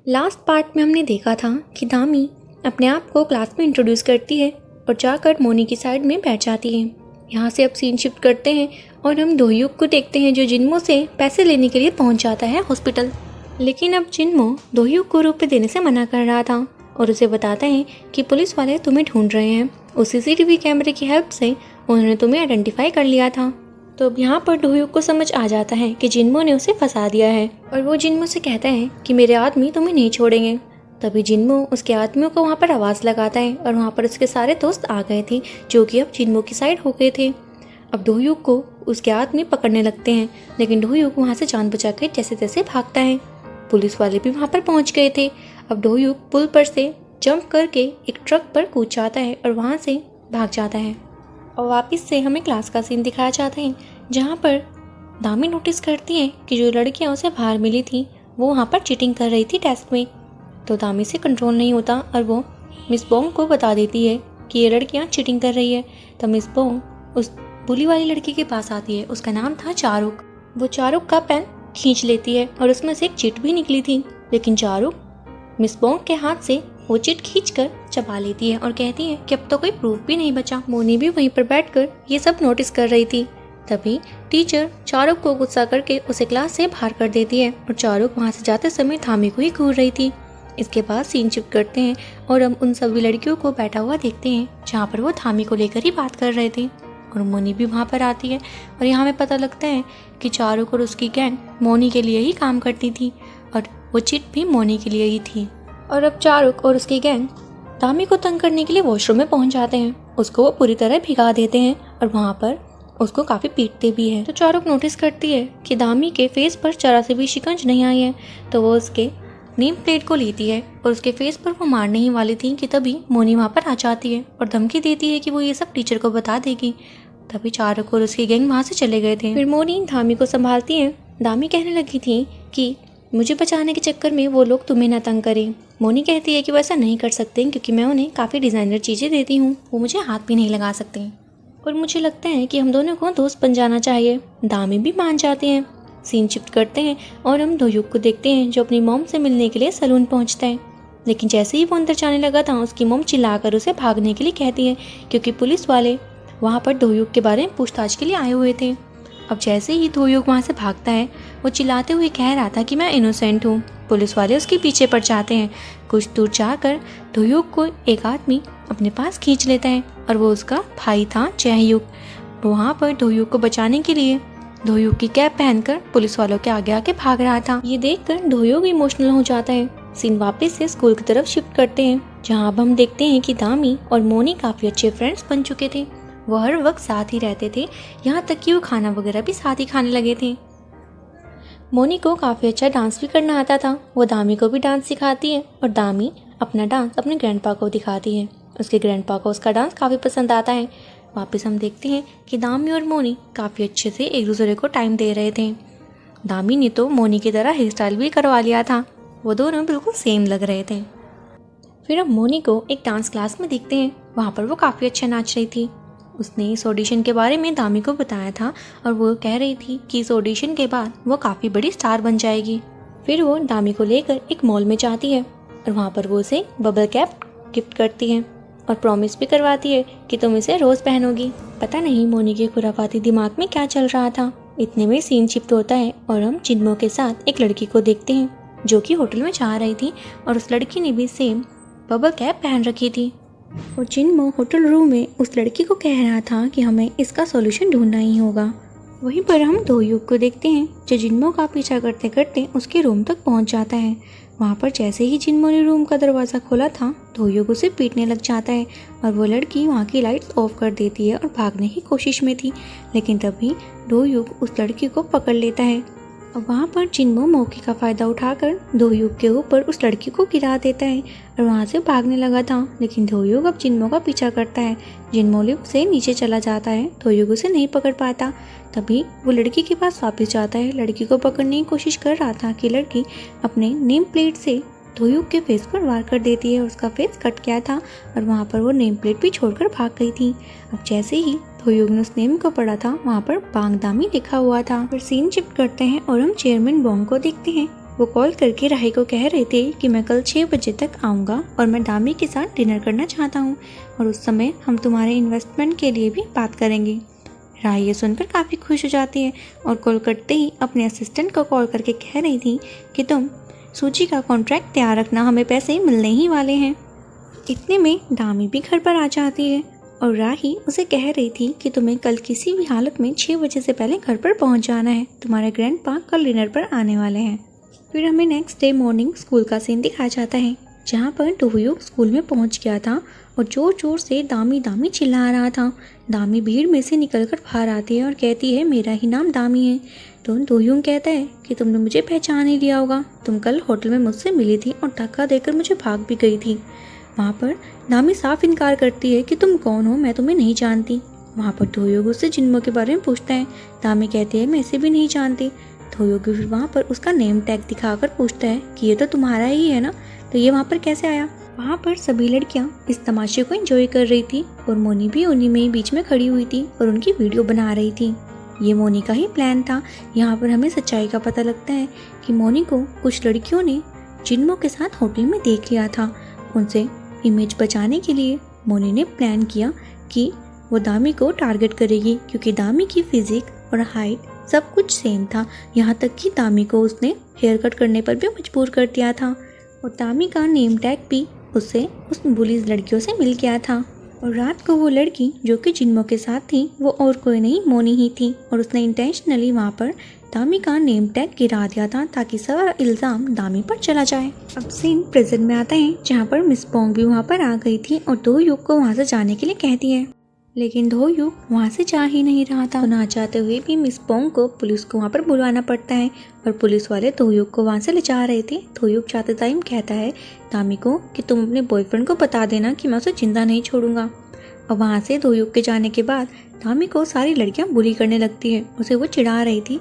Last part में हमने देखा था कि दामी अपने आप को क्लास में इंट्रोड्यूस करती है और जाकर मोनी की साइड में बैठ जाती है। यहाँ से अब सीन शिफ्ट करते हैं और हम दोहयुक को देखते हैं जो जिन्मो से पैसे लेने के लिए पहुँच जाता है हॉस्पिटल। लेकिन अब जिन्मो दोहयुक को रुपये देने से मना कर रहा था और उसे बताता है कि पुलिस वाले तुम्हें ढूंढ रहे हैं। उस सीसीटीवी कैमरे की हेल्प से उन्होंने तुम्हें आइडेंटिफाई कर लिया था। तो अब यहाँ पर दोहयुक को समझ आ जाता है कि जिन्मो ने उसे फंसा दिया है और वो जिन्मो से कहता है कि मेरे आदमी तुम्हें नहीं छोड़ेंगे। तभी जिन्मो उसके आदमियों को वहाँ पर आवाज़ लगाता है और वहाँ पर उसके सारे दोस्त आ गए थे जो कि अब जिन्मो की साइड हो गए थे। अब दोहयुक को उसके आदमी पकड़ने लगते हैं, लेकिन दोहयुक वहाँ से जान बचा कर जैसे तैसे भागता है। पुलिस वाले भी वहाँ पर पहुँच गए थे। अब दोहयुक पुल पर से जंप करके एक ट्रक पर कूद जाता है और वहाँ से भाग जाता है। और वापस से हमें क्लास का सीन दिखाया जाता है जहाँ पर दामी नोटिस करती है कि जो लड़कियाँ उसे बाहर मिली थी वो वहाँ पर चीटिंग कर रही थी टेस्ट में। तो दामी से कंट्रोल नहीं होता और वो मिस बोंग को बता देती है कि ये लड़कियाँ चीटिंग कर रही है। तो मिस बोंग उस बुली वाली लड़की के पास आती है, उसका नाम था चारुक। वो चारुक का पेन खींच लेती है और उसमें से एक चिट भी निकली थी, लेकिन चारुक मिस बोंग के हाथ से वो चिट खींचकर चबा लेती है और कहती है कि अब तो कोई प्रूफ भी नहीं बचा। मोनी भी वहीं पर बैठकर ये सब नोटिस कर रही थी। तभी टीचर चारुक को गुस्सा करके उसे क्लास से बाहर कर देती है और चारुक वहाँ से जाते समय धामी को ही घूर रही थी। इसके बाद सीन शिफ्ट करते हैं और हम उन सभी लड़कियों को बैठा हुआ देखते हैं जहाँ पर वो धामी को लेकर ही बात कर रहे थे और मोनी भी वहाँ पर आती है। और यहाँ हमें पता लगता है कि चारुक और उसकी गैंग मोनी के लिए ही काम करती थी और वो चिट भी मोनी के लिए ही थी। और अब चारुक और उसकी गैंग दामी को तंग करने के लिए वॉशरूम में पहुंच जाते हैं। उसको वो पूरी तरह भिगा देते हैं और वहाँ पर उसको काफ़ी पीटते भी हैं। तो चारुक नोटिस करती है कि दामी के फेस पर जरा से भी शिकंज नहीं आई है, तो वो उसके नेम प्लेट को लेती है और उसके फेस पर वो मारने ही वाली थी कि तभी मोनी वहाँ पर आ जाती है और धमकी देती है कि वो ये सब टीचर को बता देगी। तभी चारुक और उसकी गैंग वहाँ से चले गए थे। फिर मोनी दामी को संभालती है। दामी कहने लगी थी कि मुझे बचाने के चक्कर में वो लोग तुम्हें ना तंग करें। मोनी कहती है कि वो ऐसा नहीं कर सकते क्योंकि मैं उन्हें काफ़ी डिज़ाइनर चीज़ें देती हूँ, वो मुझे हाथ भी नहीं लगा सकते और मुझे लगता है कि हम दोनों को दोस्त बन जाना चाहिए। दामी भी मान जाते हैं। सीन शिफ्ट करते हैं और हम दोहयुक को देखते हैं जो अपनी मॉम से मिलने के लिए सैलून पहुँचता है। लेकिन जैसे ही वो अंदर जाने लगा था उसकी मॉम चिल्लाकर उसे भागने के लिए कहती है क्योंकि पुलिस वाले वहाँ पर दोहयुक के बारे में पूछताछ के लिए आए हुए थे। अब जैसे ही दोहयुक वहाँ से भागता है वो चिल्लाते हुए कह रहा था कि मैं इनोसेंट हूँ। पुलिस वाले उसके पीछे पड़ जाते हैं। कुछ दूर जाकर दोहयुक को एक आदमी अपने पास खींच लेता है और वो उसका भाई था चेहयुक। वहाँ पर दोहयुक को बचाने के लिए दोहयुक की कैप पहनकर पुलिस वालों के आगे आके भाग रहा था। ये देखकर दोहयुक इमोशनल हो जाता है। सीन वापस से स्कूल की तरफ शिफ्ट करते हैं जहाँ अब हम देखते हैं कि दामी और मोनी काफ़ी अच्छे फ्रेंड्स बन चुके थे। वो हर वक्त साथ ही रहते थे, यहाँ तक कि वो खाना वगैरह भी साथ ही खाने लगे थे। मोनी को काफ़ी अच्छा डांस भी करना आता था। वो दामी को भी डांस सिखाती है और दामी अपना डांस अपने ग्रैंडपा को दिखाती है। उसके ग्रैंडपा को उसका डांस काफ़ी पसंद आता है। वापस हम देखते हैं कि दामी और मोनी काफ़ी अच्छे से एक दूसरे को टाइम दे रहे थे। दामी ने तो मोनी की तरह हेयर स्टाइल भी करवा लिया था। वो दोनों बिल्कुल सेम लग रहे थे। फिर हम मोनी को एक डांस क्लास में देखते हैं। वहाँ पर वो काफ़ी अच्छा नाच रही थी। उसने इस ऑडिशन के बारे में दामी को बताया था और वो कह रही थी कि इस ऑडिशन के बाद वो काफ़ी बड़ी स्टार बन जाएगी। फिर वो दामी को लेकर एक मॉल में जाती है और वहाँ पर वो उसे बबल कैप गिफ्ट करती है और प्रॉमिस भी करवाती है कि तुम इसे रोज़ पहनोगी। पता नहीं मोनी के खुराफाती दिमाग में क्या चल रहा था। इतने में सीन शिफ्ट होता है और हम जिन्मो के साथ एक लड़की को देखते हैं जो कि होटल में जा रही थी और उस लड़की ने भी सेम बबल कैप पहन रखी थी। और जिन्मो होटल रूम में उस लड़की को कह रहा था कि हमें इसका सॉल्यूशन ढूंढना ही होगा। वहीं पर हम दोहयुक को देखते हैं जो जिन्मो का पीछा करते करते उसके रूम तक पहुंच जाता है। वहां पर जैसे ही जिन्मो ने रूम का दरवाज़ा खोला था दोहयुक उसे पीटने लग जाता है और वो लड़की वहां की लाइट्स ऑफ कर देती है और भागने की कोशिश में थी, लेकिन तभी दोहयुक उस लड़की को पकड़ लेता है। और वहाँ पर जिन्मो मौके का फ़ायदा उठाकर दोहयुक के ऊपर उस लड़की को गिरा देता है और वहाँ से भागने लगा था, लेकिन दोहयुक अब जिन्मो का पीछा करता है। जिन्मो लिफ्ट से नीचे चला जाता है। दोहयुक उसे नहीं पकड़ पाता। तभी वो लड़की के पास वापस जाता है। लड़की को पकड़ने की कोशिश कर रहा था कि लड़की अपने नेम प्लेट से दोहयुक के फेस पर वार कर देती है और उसका फेस कट गया था और वहाँ पर वो नेम प्लेट भी छोड़कर भाग गई थी। अब जैसे ही दोहयुक ने उस नेम को पढ़ा था वहाँ पर बांग दामी लिखा हुआ था। फिर सीन शिफ्ट करते हैं और हम चेयरमैन बोंग को देखते हैं। वो कॉल करके राही को कह रहे थे कि मैं कल 6 बजे तक आऊँगा और मैं दामी के साथ डिनर करना चाहता हूँ और उस समय हम तुम्हारे इन्वेस्टमेंट के लिए भी बात करेंगे। राही ये सुनकर काफ़ी खुश हो जाती है और कॉल करते ही अपने असिस्टेंट को कॉल करके कह रही थी कि तुम सूची का कॉन्ट्रैक्ट तैयार रखना, हमें पैसे मिलने ही वाले हैं। इतने में दामी भी घर पर आ जाती है और राही उसे कह रही थी कि तुम्हें कल किसी भी हालत में 6 बजे से पहले घर पर पहुंच जाना है, तुम्हारे ग्रैंडपा कल डिनर पर आने वाले हैं। फिर हमें नेक्स्ट डे मॉर्निंग स्कूल का सीन दिखाया जाता है जहाँ पर दोहयुक स्कूल में पहुँच गया था और जोर जोर से दामी दामी चिल्ला रहा था। दामी भीड़ में से निकलकर बाहर आती है और कहती है मेरा ही नाम दामी है। तो दोहयुक कहता है कि तुमने मुझे पहचान ही लिया होगा, तुम कल होटल में मुझसे मिली थी और धक्का देकर मुझे भाग भी गई थी। वहाँ पर दामी साफ इनकार करती है कि तुम कौन हो, मैं तुम्हें नहीं जानती। वहाँ पर दोहयुक उससे जिन्मो के बारे में पूछता है। दामी कहती है मैं इसे भी नहीं जानती। दोहयुक फिर वहाँ पर उसका नेम टैग दिखाकर पूछता है कि ये तो तुम्हारा ही है ना, तो ये वहाँ पर कैसे आया। वहाँ पर सभी लड़कियाँ इस तमाशे को एंजॉय कर रही थी और मोनी भी उन्हीं में ही बीच में खड़ी हुई थी और उनकी वीडियो बना रही थी। ये मोनी का ही प्लान था। यहाँ पर हमें सच्चाई का पता लगता है कि मोनी को कुछ लड़कियों ने जिन्मो के साथ होटल में देख लिया था। उनसे इमेज बचाने के लिए मोनी ने प्लान किया कि वो दामी को टारगेट करेगी क्योंकि दामी की फिजिक और हाइट सब कुछ सेम था। यहाँ तक कि दामी को उसने हेयर कट करने पर भी मजबूर कर दिया था और दामी का नेम टैग भी उससे उस बुलीज लड़कियों से मिल गया था। और रात को वो लड़की जो कि जिन्मो के साथ थी वो और कोई नहीं मोनी ही थी और उसने इंटेंशनली वहाँ पर दामी का नेम टैग गिरा दिया था ताकि सारा इल्ज़ाम दामी पर चला जाए। अब सीन प्रेजेंट में आता है जहाँ पर मिस पोंग भी वहाँ पर आ गई थी और दोहयुक को वहाँ से जाने के लिए कहती है, लेकिन दोहयुक वहाँ से जा ही नहीं रहा था। तो ना चाहते हुए भी मिस पोंग को पुलिस को वहाँ पर बुलवाना पड़ता है और पुलिस वाले दोहयुक को वहाँ से ले जा रहे थे। दोहयुक जाते टाइम कहता है दामी को कि तुम अपने बॉयफ्रेंड को बता देना कि मैं उसे जिंदा नहीं छोड़ूंगा। और वहाँ से दोहयुक के जाने के बाद दामी को सारी लड़कियाँ बुली करने लगती है। उसे वो चिढ़ा रही थी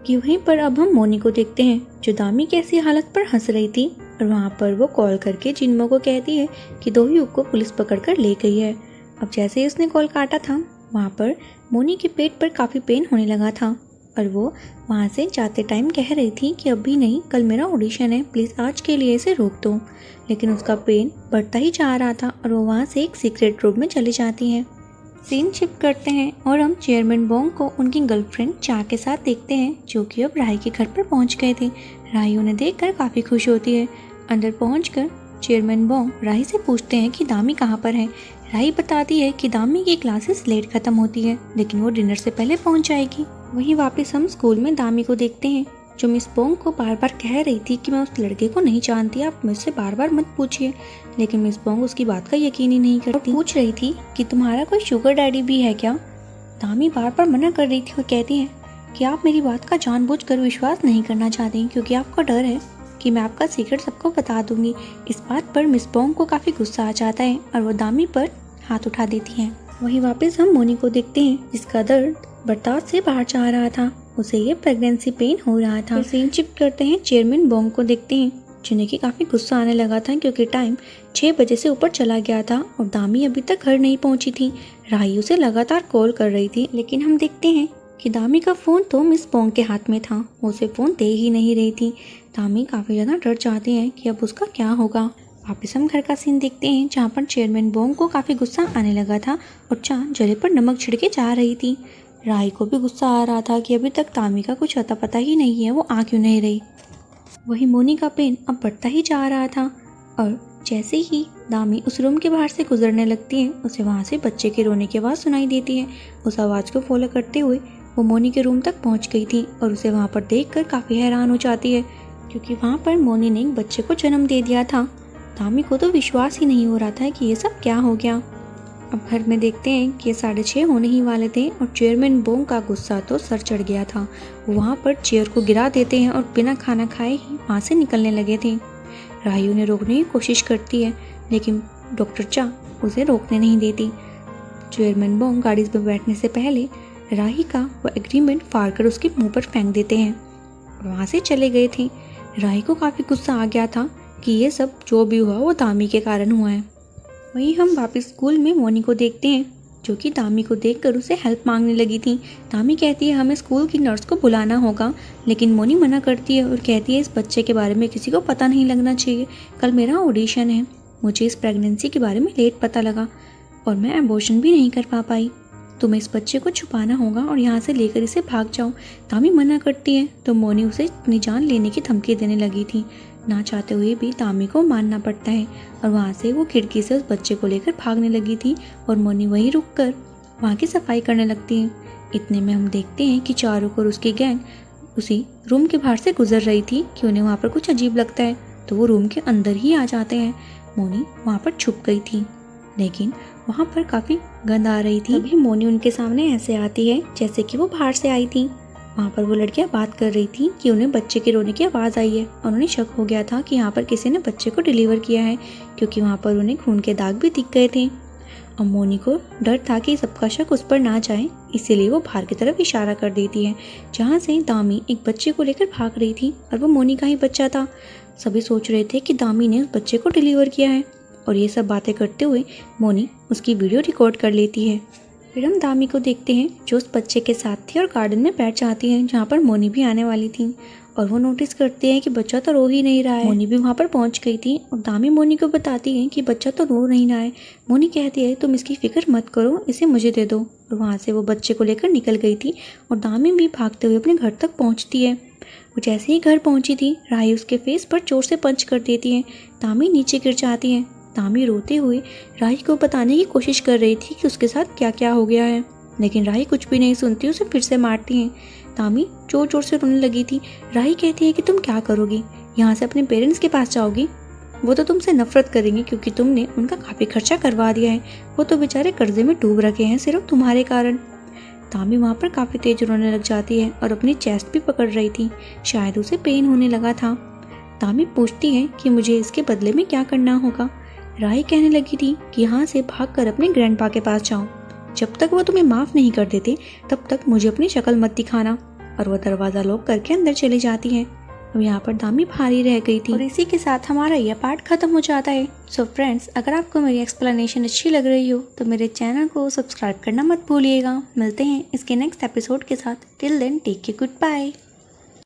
कि वहीं पर अब हम मोनी को देखते हैं जो दामी की ऐसी हालत पर हंस रही थी और वहाँ पर वो कॉल करके जिन्मो को कहती है कि दोहयुक को पुलिस पकड़ कर ले गई है। अब जैसे ही उसने कॉल काटा था वहाँ पर मोनी के पेट पर काफ़ी पेन होने लगा था और वो वहाँ से जाते टाइम कह रही थी कि अभी नहीं, कल मेरा ऑडिशन है, प्लीज़ आज के लिए इसे रोक दो। लेकिन उसका पेन बढ़ता ही जा रहा था और वो वहाँ से एक सीक्रेट रूम में चली जाती है। सीन शिफ्ट करते हैं और हम चेयरमैन बोंग को उनकी गर्लफ्रेंड चा के साथ देखते हैं जो कि अब राही के घर पर पहुँच गए थे। राही उन्हें देखकर काफ़ी खुश होती है। अंदर पहुँचकर चेयरमैन बोंग राही से पूछते हैं कि दामी कहाँ पर है। राही बताती है कि दामी की क्लासेस लेट खत्म होती है लेकिन वो डिनर से पहले पहुंच जाएगी। वहीं वापस हम स्कूल में दामी को देखते हैं जो मिस पोंग को बार बार कह रही थी कि मैं उस लड़के को नहीं जानती, आप मुझसे बार बार मत पूछिए। लेकिन मिस पोंग उसकी बात का यकीन ही नहीं करती। पूछ रही थी कि तुम्हारा कोई शुगर डैडी भी है क्या। दामी बार बार मना कर रही थी और कहती है कि आप मेरी बात का जानबूझकर विश्वास नहीं करना चाहती क्योंकि आपको डर है कि मैं आपका सीक्रेट सबको बता दूंगी। इस बात पर मिस पोंग को काफ़ी गुस्सा आ जाता है और वो दामी पर हाथ उठा देती हैं। वहीं वापस हम मोनी को देखते हैं जिसका दर्द बर्दाश्त से बाहर जा रहा था। उसे ये प्रेगनेंसी पेन हो रहा था। सीन शिफ्ट करते हैं चेयरमैन बोंग को देखते हैं जिन्हें की काफ़ी गुस्सा आने लगा था क्योंकि टाइम 6 बजे से ऊपर चला गया था और दामी अभी तक घर नहीं पहुंची थी। राही उसे लगातार कॉल कर रही थी लेकिन हम देखते हैं कि दामी का फ़ोन तो मिस पोंग के हाथ में था, वो उसे फ़ोन दे ही नहीं रही थी। दामी काफ़ी ज़्यादा डर जाते हैं कि अब उसका क्या होगा। वापस हम घर का सीन देखते हैं जहाँ पर चेयरमैन बोंग को काफ़ी गुस्सा आने लगा था और चा जले पर नमक छिड़के जा रही थी। राही को भी गुस्सा आ रहा था कि अभी तक दामी का कुछ अता पता ही नहीं है, वो आ क्यों नहीं रही। वही मोनी का पेन अब बढ़ता ही जा रहा था और जैसे ही दामी उस रूम के बाहर से गुजरने लगती है उसे वहाँ से बच्चे के रोने की आवाज़ सुनाई देती है। उस आवाज़ को फॉलो करते हुए वो मोनी के रूम तक पहुँच गई थी और उसे वहाँ पर देखकर काफ़ी हैरान हो जाती है क्योंकि वहाँ पर मोनी ने एक बच्चे को जन्म दे दिया था। दामी को तो विश्वास ही नहीं हो रहा था कि ये सब क्या हो गया। अब घर में देखते हैं कि 6:30 होने ही वाले थे और चेयरमैन बोंग का गुस्सा तो सर चढ़ गया था। वो वहाँ पर चेयर को गिरा देते हैं और बिना खाना खाए ही वहाँ से निकलने लगे थे। राही उन्हें रोकने की कोशिश करती है लेकिन डॉक्टर चा उसे रोकने नहीं देती। चेयरमैन बोंग गाड़ी में बैठने से पहले राही का वो एग्रीमेंट फाड़ कर उसके मुँह पर फेंक देते हैं। वहाँ से चले गए थे। राही को काफ़ी गुस्सा आ गया था कि ये सब जो भी हुआ वो दामी के कारण हुआ है। वहीं हम वापस स्कूल में मोनी को देखते हैं जो कि दामी को देखकर उसे हेल्प मांगने लगी थी। दामी कहती है हमें स्कूल की नर्स को बुलाना होगा, लेकिन मोनी मना करती है और कहती है इस बच्चे के बारे में किसी को पता नहीं लगना चाहिए। कल मेरा ऑडिशन है, मुझे इस प्रेगनेंसी के बारे में लेट पता लगा और मैं अबॉर्शन भी नहीं कर पा। तुम्हें इस बच्चे को छुपाना होगा और यहाँ से लेकर इसे भाग जाओ। दामी मना करती है तो मोनी उसे अपनी जान लेने की धमकी देने लगी थी। ना चाहते हुए भी दामी को मानना पड़ता है और वहाँ से वो खिड़की से उस बच्चे को लेकर भागने लगी थी और मोनी वहीं रुककर वहाँ की सफाई करने लगती है। इतने में हम देखते हैं कि चारों ओर उसकी गैंग उसी रूम के बाहर से गुजर रही थी कि उन्हें वहाँ पर कुछ अजीब लगता है, तो वो रूम के अंदर ही आ जाते हैं। मोनी वहाँ पर छुप गई थी, लेकिन वहाँ पर काफ़ी गंध आ रही थी। तभी मोनी उनके सामने ऐसे आती है जैसे कि वो बाहर से आई थी। वहाँ पर वो लड़कियाँ बात कर रही थी कि उन्हें बच्चे के रोने की आवाज़ आई है और उन्हें शक हो गया था कि यहाँ पर किसी ने बच्चे को डिलीवर किया है, क्योंकि वहाँ पर उन्हें खून के दाग भी दिख गए थे। और मोनी को डर था कि सबका शक उस पर ना जाए, इसीलिए वो बाहर की तरफ इशारा कर देती है जहाँ से दामी एक बच्चे को लेकर भाग रही थी और वो मोनी का ही बच्चा था। सभी सोच रहे थे कि दामी ने उस बच्चे को डिलीवर किया है और ये सब बातें करते हुए मोनी उसकी वीडियो रिकॉर्ड कर लेती है। फिर हम दामी को देखते हैं जो उस बच्चे के साथ थी और गार्डन में बैठ जाती है जहाँ पर मोनी भी आने वाली थी और वो नोटिस करते हैं कि बच्चा तो रो ही नहीं रहा है। मोनी भी वहाँ पर पहुँच गई थी और दामी मोनी को बताती है कि बच्चा तो रो नहीं रहा है। मोनी कहती है तुम इसकी फिक्र मत करो, इसे मुझे दे दो। और वहाँ से वो बच्चे को लेकर निकल गई थी और दामी भी भागते हुए अपने घर तक पहुँचती है। वो जैसे ही घर पहुँची थी राही उसके फेस पर जोर से पंच कर देती है। दामी नीचे गिर जाती है। दामी रोते हुए राही को बताने की कोशिश कर रही थी कि उसके साथ क्या क्या हो गया है, लेकिन राही कुछ भी नहीं सुनती, उसे फिर से मारती है। दामी जोर जोर से रोने लगी थी। राही कहती है कि तुम क्या करोगी, यहाँ से अपने पेरेंट्स के पास जाओगी, वो तो तुमसे नफरत करेंगे क्योंकि तुमने उनका काफ़ी खर्चा करवा दिया है, वो तो बेचारे कर्जे में डूब रखे हैं सिर्फ तुम्हारे कारण। दामी वहाँ पर काफ़ी तेज रोने लग जाती है और अपनी चेस्ट भी पकड़ रही थी, शायद उसे पेन होने लगा था। दामी पूछती है कि मुझे इसके बदले में क्या करना होगा। राही कहने लगी थी कि यहाँ से भागकर अपने ग्रैंडपा के पास जाओ, जब तक वो तुम्हें माफ़ नहीं कर देते तब तक मुझे अपनी शक्ल मत दिखाना। और वो दरवाज़ा लॉक करके अंदर चली जाती है। अब यहाँ पर दामी भारी रह गई थी और इसी के साथ हमारा यह पार्ट खत्म हो जाता है। सो फ्रेंड्स, अगर आपको मेरी एक्सप्लेनेशन अच्छी लग रही हो तो मेरे चैनल को सब्सक्राइब करना मत भूलिएगा। मिलते हैं इसके नेक्स्ट एपिसोड के साथ। Till then take care, good bye.